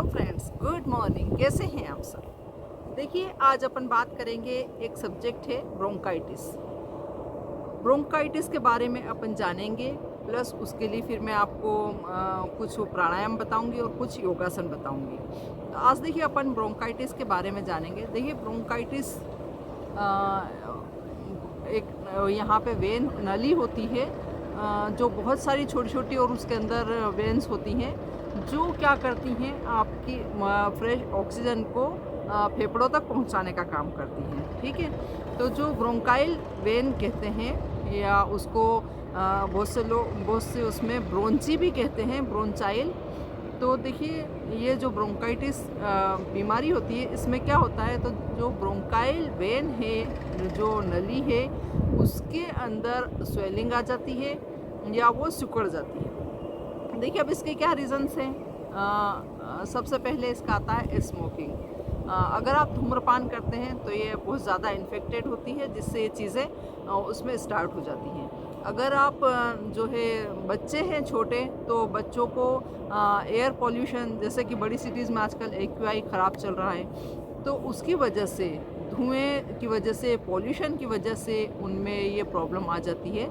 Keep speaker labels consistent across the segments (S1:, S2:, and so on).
S1: Hello friends, good morning. कैसे हैं आप सब? देखिए, आज अपन बात करेंगे, एक सब्जेक्ट है ब्रोंकाइटिस। ब्रोंकाइटिस के बारे में अपन जानेंगे, प्लस उसके लिए फिर मैं आपको कुछ प्राणायाम बताऊंगी और कुछ योगासन बताऊंगी। तो आज देखिए अपन ब्रोंकाइटिस के बारे में जानेंगे। देखिए ब्रोंकाइटिस एक यहाँ पे वेन नली होती है, जो बहुत सारी छोटी छोटी और उसके अंदर वेन्स होती हैं जो क्या करती हैं, आपकी फ्रेश ऑक्सीजन को फेफड़ों तक पहुंचाने का काम करती हैं। ठीक है, तो जो ब्रोंकाइल वेन कहते हैं, या उसको बहुत से उसमें ब्रोंची भी कहते हैं, ब्रोंचाइल। तो देखिए, ये जो ब्रोंकाइटिस बीमारी होती है, इसमें क्या होता है, तो जो ब्रोंकाइल वेन है, जो नली है, उसके अंदर स्वेलिंग आ जाती है या वो सिकुड़ जाती है। देखिए, अब इसके क्या रीज़न्स हैं। सबसे पहले इसका आता है स्मोकिंग। अगर आप धूम्रपान करते हैं तो ये बहुत ज़्यादा इन्फेक्टेड होती है, जिससे ये चीज़ें उसमें स्टार्ट हो जाती हैं। अगर आप जो है बच्चे हैं छोटे, तो बच्चों को एयर पॉल्यूशन, जैसे कि बड़ी सिटीज़ में आजकल एक्यूआई ख़राब चल रहा है, तो उसकी वजह से, धुएं की वजह से, पॉल्यूशन की वजह से उनमें ये प्रॉब्लम आ जाती है।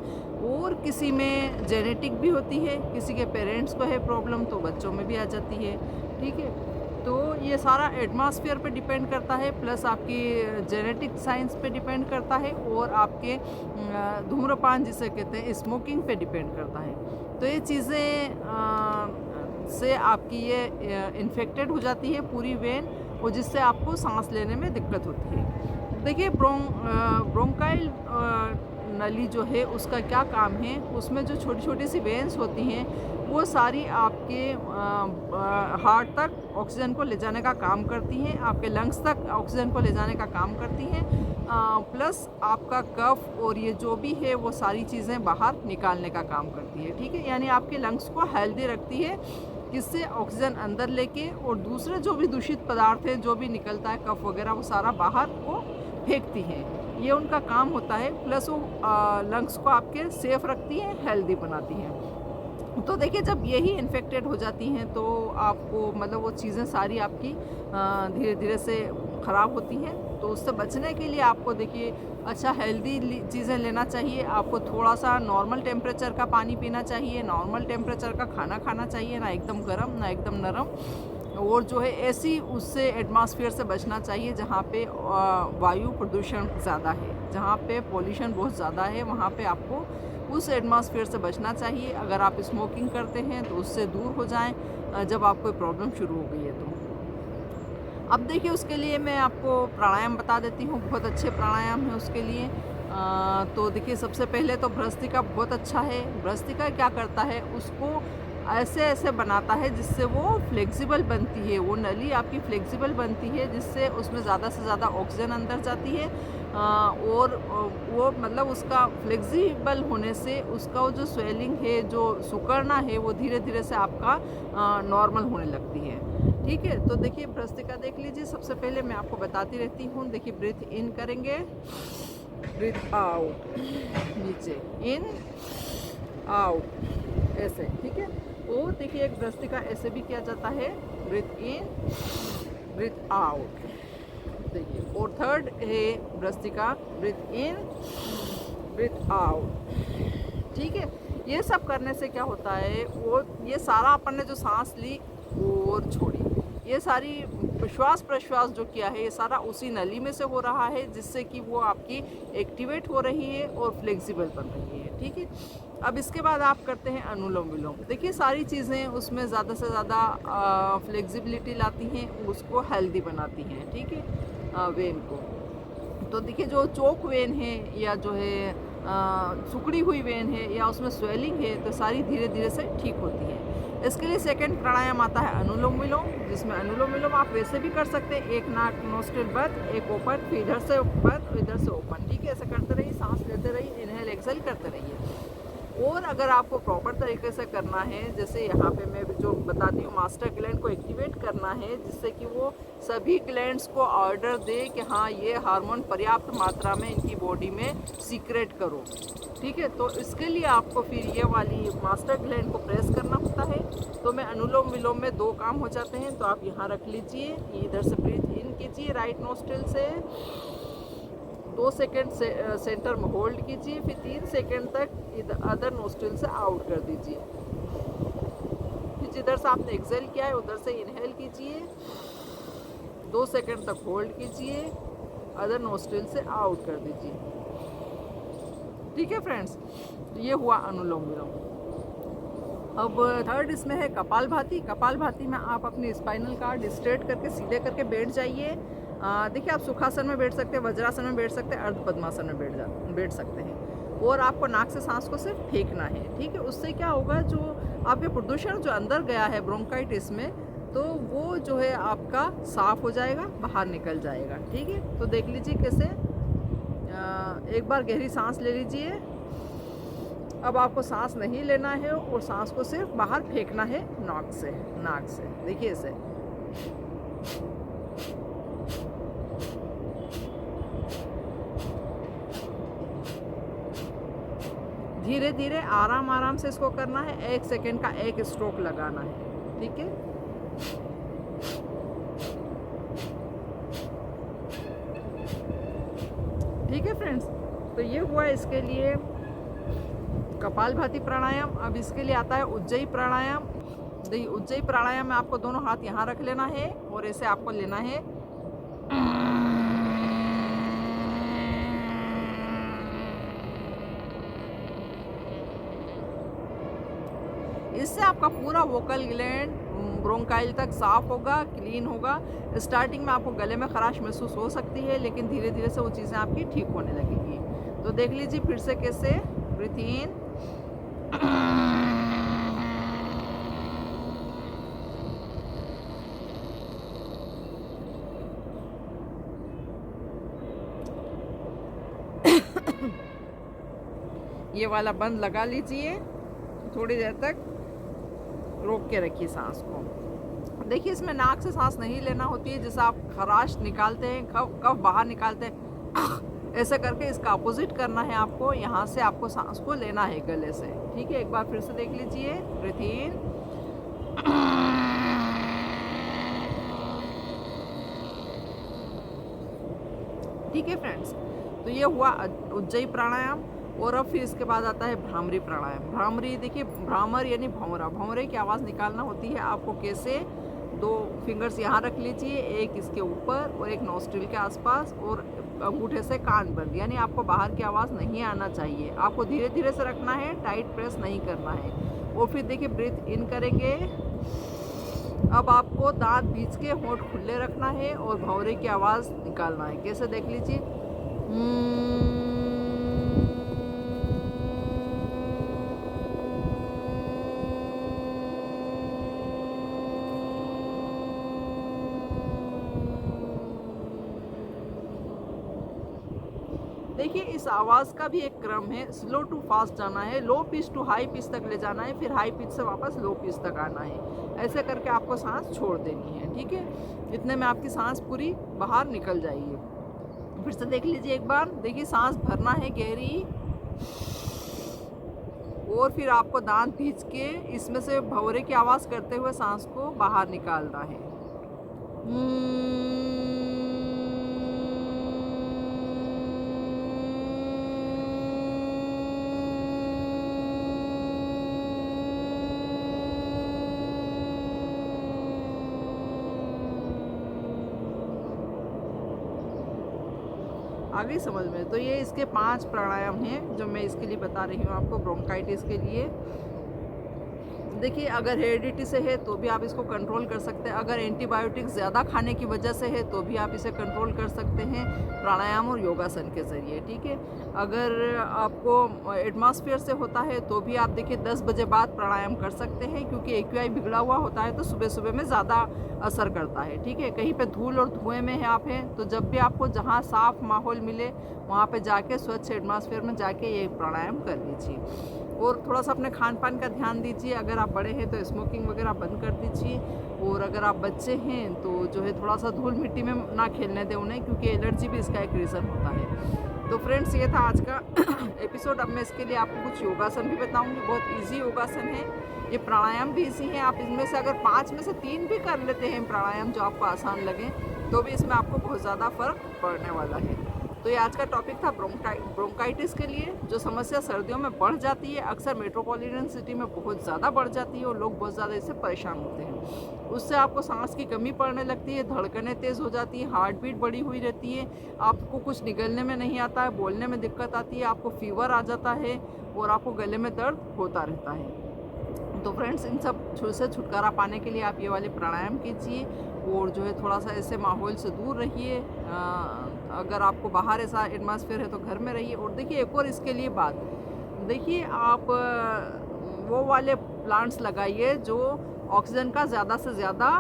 S1: और किसी में जेनेटिक भी होती है, किसी के पेरेंट्स को है प्रॉब्लम, तो बच्चों में भी आ जाती है। ठीक है, तो ये सारा एटमॉस्फेयर पे डिपेंड करता है, प्लस आपकी जेनेटिक साइंस पे डिपेंड करता है, और आपके धूम्रपान जिसे कहते हैं, स्मोकिंग पे डिपेंड करता है। तो ये चीज़ें से आपकी ये इन्फेक्टेड हो जाती है पूरी वेन, और जिससे आपको सांस लेने में दिक्कत होती है। देखिए, ब्रोंकाइल नली जो है, उसका क्या काम है, उसमें जो छोटी छोटी सी वेन्स होती हैं, वो सारी आपके हार्ट तक ऑक्सीजन को ले जाने का काम करती हैं, आपके लंग्स तक ऑक्सीजन को ले जाने का काम करती हैं, प्लस आपका कफ और ये जो भी है, वो सारी चीज़ें बाहर निकालने का काम करती है। ठीक है, यानी आपके लंग्स को हेल्दी रखती है, जिससे ऑक्सीजन अंदर लेके और दूसरे जो भी दूषित पदार्थ हैं, जो भी निकलता है कफ वगैरह, वो सारा बाहर को फेंकती हैं। ये उनका काम होता है। प्लस वो लंग्स को आपके सेफ रखती हैं, हेल्दी बनाती हैं। तो देखिए, जब यही इन्फेक्टेड हो जाती हैं, तो आपको मतलब वो चीज़ें सारी आपकी धीरे धीरे से ख़राब होती हैं। तो उससे बचने के लिए आपको देखिए, अच्छा हेल्दी चीज़ें लेना चाहिए। आपको थोड़ा सा नॉर्मल टेम्परेचर का पानी पीना चाहिए, नॉर्मल टेम्परेचर का खाना खाना चाहिए, ना एकदम गर्म ना एकदम नरम। और जो है ऐसी, उससे एटमॉस्फेयर से बचना चाहिए जहाँ पे वायु प्रदूषण ज़्यादा है, जहाँ पे पॉल्यूशन बहुत ज़्यादा है, वहाँ पे आपको उस एटमॉस्फेयर से बचना चाहिए। अगर आप स्मोकिंग करते हैं तो उससे दूर हो जाएं, जब आपको प्रॉब्लम शुरू हो गई है तो। अब देखिए, उसके लिए मैं आपको प्राणायाम बता देती हूँ, बहुत अच्छे प्राणायाम है उसके लिए। तो देखिए, सबसे पहले तो भ्रस्त्रिका बहुत अच्छा है। भ्रस्त्रिका क्या करता है, उसको ऐसे ऐसे बनाता है जिससे वो फ्लेक्सिबल बनती है, वो नली आपकी फ्लेक्सिबल बनती है, जिससे उसमें ज़्यादा से ज़्यादा ऑक्सीजन अंदर जाती है। और वो मतलब उसका फ्लेक्सिबल होने से उसका वो जो स्वेलिंग है, जो सिकुड़ना है, वो धीरे धीरे से आपका नॉर्मल होने लगती है। ठीक है, तो देखिए भ्रस्त्रिका देख लीजिए। सबसे पहले मैं आपको बताती रहती हूँ। देखिए, ब्रीथ इन करेंगे, ब्रीथ आउट, नीचे इन आउट, ऐसे। ठीक है, और देखिए, एक भ्रस्त्रिका ऐसे भी किया जाता है, ब्रीथ इन ब्रीथ आउट। देखिए, और थर्ड है भ्रस्त्रिका, ब्रीथ इन ब्रीथ आउट। ठीक है, ये सब करने से क्या होता है, वो ये सारा अपन ने जो सांस ली और छोड़ी, ये सारी श्वास प्रश्वास जो किया है, ये सारा उसी नली में से हो रहा है, जिससे कि वो आपकी एक्टिवेट हो रही है और फ्लेक्सिबल बन रही है। ठीक है, अब इसके बाद आप करते हैं अनुलोम विलोम। देखिए, सारी चीज़ें उसमें ज़्यादा से ज़्यादा फ्लेक्सिबिलिटी लाती हैं, उसको हेल्दी बनाती हैं। ठीक है, वेन को। तो देखिए, जो चोक वेन है, या जो है सिकुड़ी हुई वेन है, या उसमें स्वेलिंग है, तो सारी धीरे धीरे से ठीक होती है। इसके लिए सेकंड प्राणायाम आता है अनुलोम विलोम, जिसमें अनुलोम विलोम आप वैसे भी कर सकते हैं, एक नाक नोस्ट्रिल बंद, एक ओपन, फिर इधर से बंद, इधर से ओपन। ठीक है, ऐसे करते रहिए, सांस लेते रहिए, इनहेल एक्सहेल करते रहिए। और अगर आपको प्रॉपर तरीके से करना है, जैसे यहाँ पे मैं जो बताती हूँ, मास्टर ग्लैंड को एक्टिवेट करना है, जिससे कि वो सभी ग्लैंड्स को ऑर्डर दे कि हाँ ये हार्मोन पर्याप्त मात्रा में इनकी बॉडी में सीक्रेट करो। ठीक है, तो इसके लिए आपको फिर ये वाली मास्टर ग्लैंड को प्रेस करना होता है। तो मैं अनुलोम विलोम में 2 काम हो जाते हैं, तो आप यहाँ रख लीजिए, इधर से ब्रीथ इन कीजिए राइट नोस्ट्रिल से, 2 सेकेंड से सेंटर में होल्ड कीजिए, फिर 3 सेकेंड तक अदर नोस्ट्रिल से आउट कर दीजिए। फिर जिधर से आपने एक्सेल किया है उधर से इनहेल कीजिए, 2 सेकेंड तक होल्ड कीजिए, अदर नोस्ट्रिल से आउट कर दीजिए। ठीक है फ्रेंड्स, ये हुआ अनुलोम विलोम। अब थर्ड इसमें है कपालभाति। कपालभाति में आप अपनी स्पाइनल कार्ड स्ट्रेट करके सीधे करके बैठ जाइए। देखिए, आप सुखासन में बैठ सकते हैं, वज्रासन में बैठ सकते हैं, अर्ध पद्मासन में बैठ सकते हैं। और आपको नाक से सांस को सिर्फ फेंकना है। ठीक है, उससे क्या होगा, जो आपके प्रदूषण जो अंदर गया है ब्रोंकाइटिस में, तो वो जो है आपका साफ हो जाएगा, बाहर निकल जाएगा। ठीक है, तो देख लीजिए कैसे। एक बार गहरी सांस ले लीजिए। अब आपको सांस नहीं लेना है और सांस को सिर्फ बाहर फेंकना है नाक से। देखिए इसे। धीरे धीरे आराम से इसको करना है। 1 सेकेंड का 1 स्ट्रोक लगाना है। ठीक है, ठीक है फ्रेंड्स, तो ये हुआ इसके लिए कपालभाति प्राणायाम। अब इसके लिए आता है उज्जयी प्राणायाम। देखिए, उज्जयी प्राणायाम में आपको दोनों हाथ यहाँ रख लेना है और ऐसे आपको लेना है। इससे आपका पूरा वोकल ग्लैंड ब्रोंकाइल तक साफ होगा, क्लीन होगा। स्टार्टिंग में आपको गले में खराश महसूस हो सकती है, लेकिन धीरे धीरे से वो चीज़ें आपकी ठीक होने लगेगी। तो देख लीजिए फिर से कैसे। ब्रीथ इन, ये वाला बंद लगा लीजिए, थोड़ी देर तक रोक के रखिए सांस को। देखिए, इसमें नाक से सांस नहीं लेना होती है, जैसे आप खराश निकालते हैं, कफ बाहर निकालते हैं, ऐसे करके इसका अपोजिट करना है आपको। यहाँ से आपको सांस को लेना है गले से। ठीक है, एक बार फिर से देख लीजिए। ब्रीथ इन, ठीक है फ्रेंड्स, तो ये हुआ उज्जयी प्राणायाम। और अब फिर इसके बाद आता है भ्रामरी प्राणायाम। भ्रामरी, देखिए, भ्रामर यानी भंवरा। भंवरे की आवाज़ निकालना होती है आपको कैसे। 2 फिंगर्स यहाँ रख लीजिए, एक इसके ऊपर और एक नोस्ट्रिल के आसपास, और अंगूठे से कान बंद, यानी आपको बाहर की आवाज़ नहीं आना चाहिए। आपको धीरे धीरे से रखना है, टाइट प्रेस नहीं करना है। और फिर देखिए, ब्रीथ इन करेंगे। अब आपको दांत बीच के होंठ खुले रखना है और भंवरे की आवाज़ निकालना है। कैसे, देख लीजिए। देखिए, इस आवाज़ का भी एक क्रम है। स्लो टू फास्ट जाना है, low pitch to high pitch तक ले जाना है, फिर हाई पिच से वापस लो पिच तक आना है। ऐसे करके आपको सांस छोड़ देनी है। ठीक है, इतने में आपकी सांस पूरी बाहर निकल जाएगी। फिर से देख लीजिए एक बार। देखिए, सांस भरना है गहरी, और फिर आपको दांत भींच के इसमें से भंवरे की आवाज़ करते हुए सांस को बाहर निकालना है। आगे समझ में। तो ये इसके 5 प्राणायाम हैं जो मैं इसके लिए बता रही हूँ आपको, ब्रोंकाइटिस के लिए। देखिए, अगर हेरिडिटी से है तो भी आप इसको कंट्रोल कर सकते हैं। अगर एंटीबायोटिक्स ज़्यादा खाने की वजह से है तो भी आप इसे कंट्रोल कर सकते हैं प्राणायाम और योगासन के ज़रिए। ठीक है, अगर आपको एटमॉस्फेयर से होता है तो भी आप देखिए 10 बजे बाद प्राणायाम कर सकते हैं, क्योंकि एक्यूआई बिगड़ा हुआ होता है तो सुबह सुबह में ज़्यादा असर करता है। ठीक है, कहीं पे धूल और धुएं में है आप हैं तो जब भी आपको जहाँ साफ़ माहौल मिले वहाँ पे जाके स्वच्छ एटमॉस्फेयर में जाके ये प्राणायाम कर लीजिए। और थोड़ा सा अपने खान पान का ध्यान दीजिए। अगर आप बड़े हैं तो स्मोकिंग वगैरह बंद कर दीजिए, और अगर आप बच्चे हैं तो जो है थोड़ा सा धूल मिट्टी में ना खेलने दें उन्हें, क्योंकि एलर्जी भी इसका एक रीज़न होता है। तो फ्रेंड्स, ये था आज का एपिसोड। अब मैं इसके लिए आपको कुछ योगासन भी बताऊंगी। बहुत इजी योगासन है, ये प्राणायाम भी इजी है। आप इनमें से अगर 5 में से 3 भी कर लेते हैं प्राणायाम जो आपको आसान लगे, तो भी इसमें आपको बहुत ज़्यादा फ़र्क पड़ने वाला है। तो ये आज का टॉपिक था ब्रोंकाइटिस के लिए, जो समस्या सर्दियों में बढ़ जाती है, अक्सर मेट्रोपॉलिटन सिटी में बहुत ज़्यादा बढ़ जाती है और लोग बहुत ज़्यादा इससे परेशान होते हैं। उससे आपको सांस की कमी पड़ने लगती है, धड़कनें तेज़ हो जाती है, हार्ट बीट बढ़ी हुई रहती है, आपको कुछ निगलने में नहीं आता है, बोलने में दिक्कत आती है, आपको फीवर आ जाता है और आपको गले में दर्द होता रहता है। तो फ्रेंड्स, इन सब से छुटकारा पाने के लिए आप ये वाले प्राणायाम कीजिए, और जो है थोड़ा सा ऐसे माहौल से दूर रहिए। अगर आपको बाहर ऐसा एटमॉस्फेयर है तो घर में रहिए। और देखिए, एक और इसके लिए बात, देखिए आप वो वाले प्लांट्स लगाइए जो ऑक्सीजन का ज़्यादा से ज़्यादा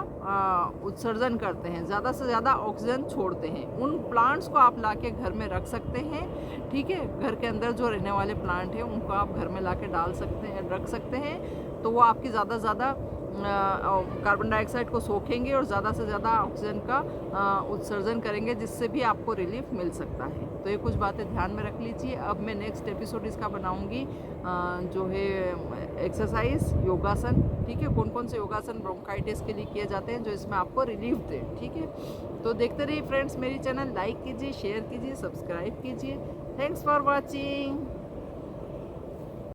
S1: उत्सर्जन करते हैं, ज़्यादा से ज़्यादा ऑक्सीजन छोड़ते हैं। उन प्लांट्स को आप लाके घर में रख सकते हैं, ठीक है। घर के अंदर जो रहने वाले प्लांट हैं उनको आप घर में लाके डाल सकते हैं, रख सकते हैं, तो वो आपकी ज़्यादा से ज़्यादा कार्बन डाइऑक्साइड को सोखेंगे और ज़्यादा से ज़्यादा ऑक्सीजन का उत्सर्जन करेंगे, जिससे भी आपको रिलीफ मिल सकता है। तो ये कुछ बातें ध्यान में रख लीजिए। अब मैं नेक्स्ट एपिसोड इसका बनाऊंगी जो है एक्सरसाइज, योगासन, ठीक है। कौन कौन से योगासन ब्रोंकाइटिस के लिए किए जाते हैं जो इसमें आपको रिलीफ दे, ठीक है। तो देखते रहिए फ्रेंड्स, मेरी चैनल लाइक कीजिए, शेयर कीजिए, सब्सक्राइब कीजिए। Thanks for watching.